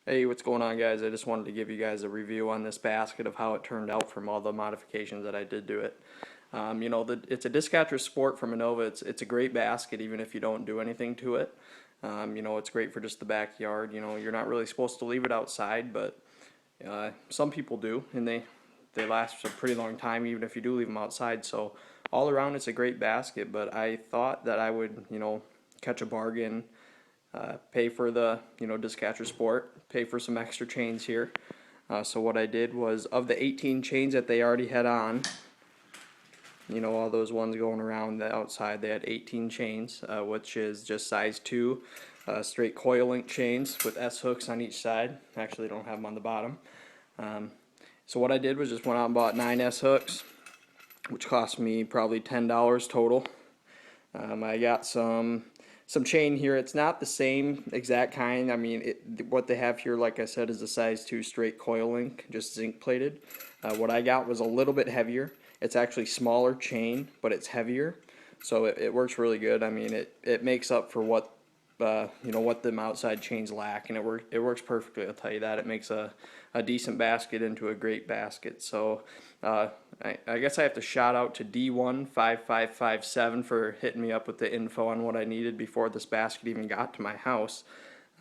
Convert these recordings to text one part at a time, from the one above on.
Hey, what's going on, guys? I just wanted to give you guys a review on this basket of how it turned out from all the modifications that I did to it. It's a DISCatcher Sport from Innova. It's a great basket even if you don't do anything to it. It's great for just the backyard. You're not really supposed to leave it outside, but some people do, and they last a pretty long time even if you do leave them outside. So all around, it's a great basket, but I thought that I would, catch a bargain, pay for the DISCatcher Sport, pay for some extra chains here. So what I did was, of the 18 chains that they already had on, all those ones going around the outside, they had 18 chains, which is just size 2 straight coil link chains with S hooks on each side. Actually, don't have them on the bottom. So what I did was just went out and bought 9 S hooks, which cost me probably $10 total. I got some chain here. It's not the same exact kind. I mean, what they have here, like I said, is a size 2 straight coil link, just zinc plated. What I got was a little bit heavier. It's actually smaller chain, but it's heavier, so it works really good. I mean, it makes up for what what them outside chains lack, and it works perfectly. I'll tell you that. It makes a decent basket into a great basket. So I guess I have to shout out to D15557 for hitting me up with the info on what I needed before this basket even got to my house.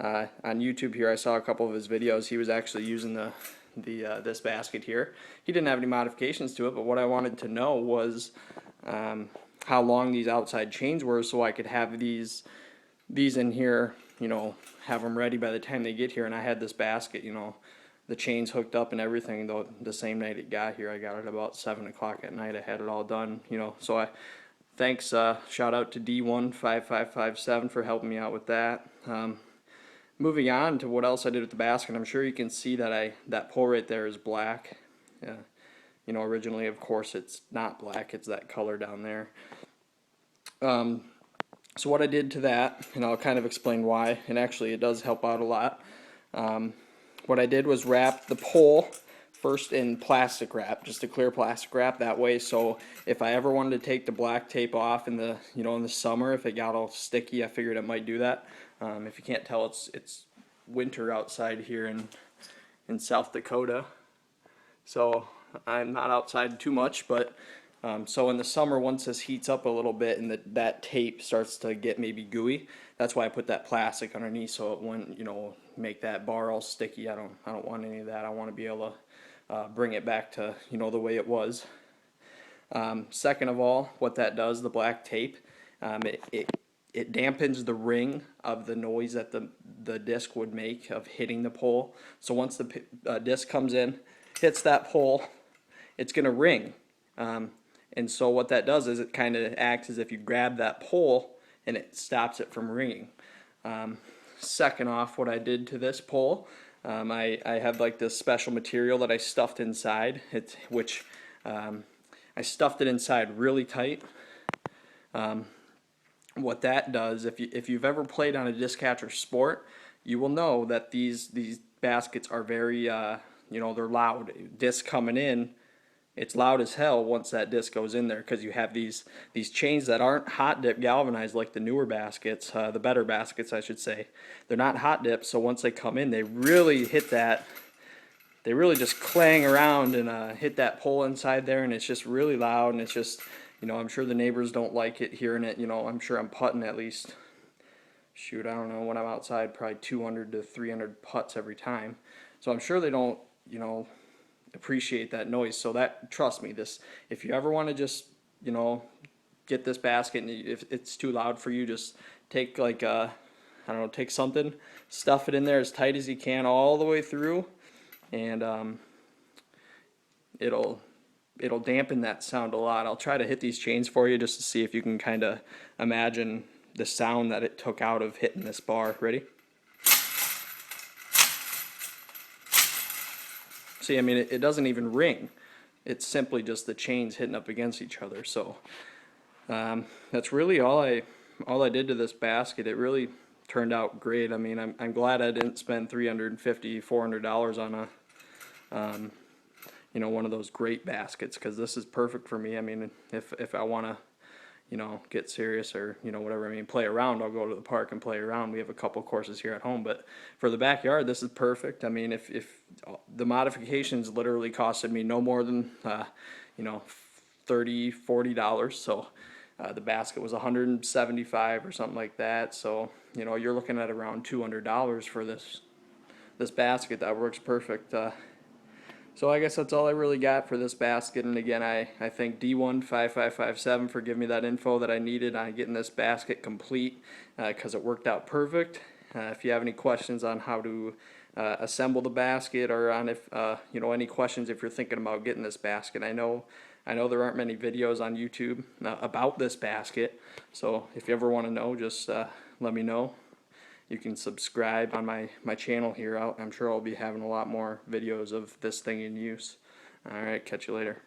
On YouTube here, I saw a couple of his videos. He was actually using this basket here. He didn't have any modifications to it, but what I wanted to know was how long these outside chains were, so I could have these in here, have them ready by the time they get here. And I had this basket, the chains hooked up and everything the same night it got here. I got it about 7 o'clock at night. I had it all done, so thanks, shout out to D15557 for helping me out with that. Moving on to what else I did with the basket, I'm sure you can see that that pole right there is black. Originally, of course, it's not black, it's that color down there. So what I did to that, and I'll kind of explain why, and actually it does help out a lot. What I did was wrap the pole first in plastic wrap, just a clear plastic wrap, that way, so if I ever wanted to take the black tape off in the in the summer, if it got all sticky, I figured it might do that. If you can't tell, it's winter outside here in South Dakota, so I'm not outside too much, but so in the summer, once this heats up a little bit and that tape starts to get maybe gooey, that's why I put that plastic underneath, so it wouldn't make that bar all sticky. I don't want any of that. I want to be able to bring it back to the way it was. Second of all, what that does, the black tape, it dampens the ring of the noise that the disc would make of hitting the pole. So once the disc comes in, hits that pole, it's going to ring. And so what that does is it kind of acts as if you grab that pole and it stops it from ringing. Second off, what I did to this pole, I have like this special material that I stuffed inside, I stuffed it inside really tight. What that does, if you've ever played on a DISCatcher Sport, you will know that these baskets are very they're loud. Disc coming in, it's loud as hell once that disc goes in there, because you have these chains that aren't hot dip galvanized like the newer baskets, the better baskets I should say. They're not hot dip, so once they come in, they really hit that, they really just clang around and hit that pole inside there, and it's just really loud, and it's just, I'm sure the neighbors don't like it hearing it. I'm sure I'm putting at least, shoot, I don't know, when I'm outside, probably 200 to 300 putts every time. So I'm sure they don't, appreciate that noise. So that, trust me, if you ever want to just get this basket and if it's too loud for you, just take like I don't know, take something, stuff it in there as tight as you can all the way through, and it'll dampen that sound a lot. I'll try to hit these chains for you just to see if you can kind of imagine the sound that it took out of hitting this bar. Ready? See, I mean, it doesn't even ring. It's simply just the chains hitting up against each other. So that's really all I did to this basket. It really turned out great. I mean, I'm glad I didn't spend $350, $400 on a one of those great baskets, because this is perfect for me. I mean, if I want to you know, get serious or, you know, whatever. I mean, play around, I'll go to the park and play around. We have a couple courses here at home, but for the backyard, this is perfect. I mean, if the modifications literally costed me no more than, you know, $30-40. So the basket was 175 or something like that. So, you know, you're looking at around $200 for this basket. That works perfect. So I guess that's all I really got for this basket. And again, I thank D15557 for giving me that info that I needed on getting this basket complete, because it worked out perfect. If you have any questions on how to assemble the basket, or on if you know, any questions if you're thinking about getting this basket, I know there aren't many videos on YouTube about this basket. So if you ever want to know, just let me know. You can subscribe on my channel here. I'm sure I'll be having a lot more videos of this thing in use. Alright, catch you later.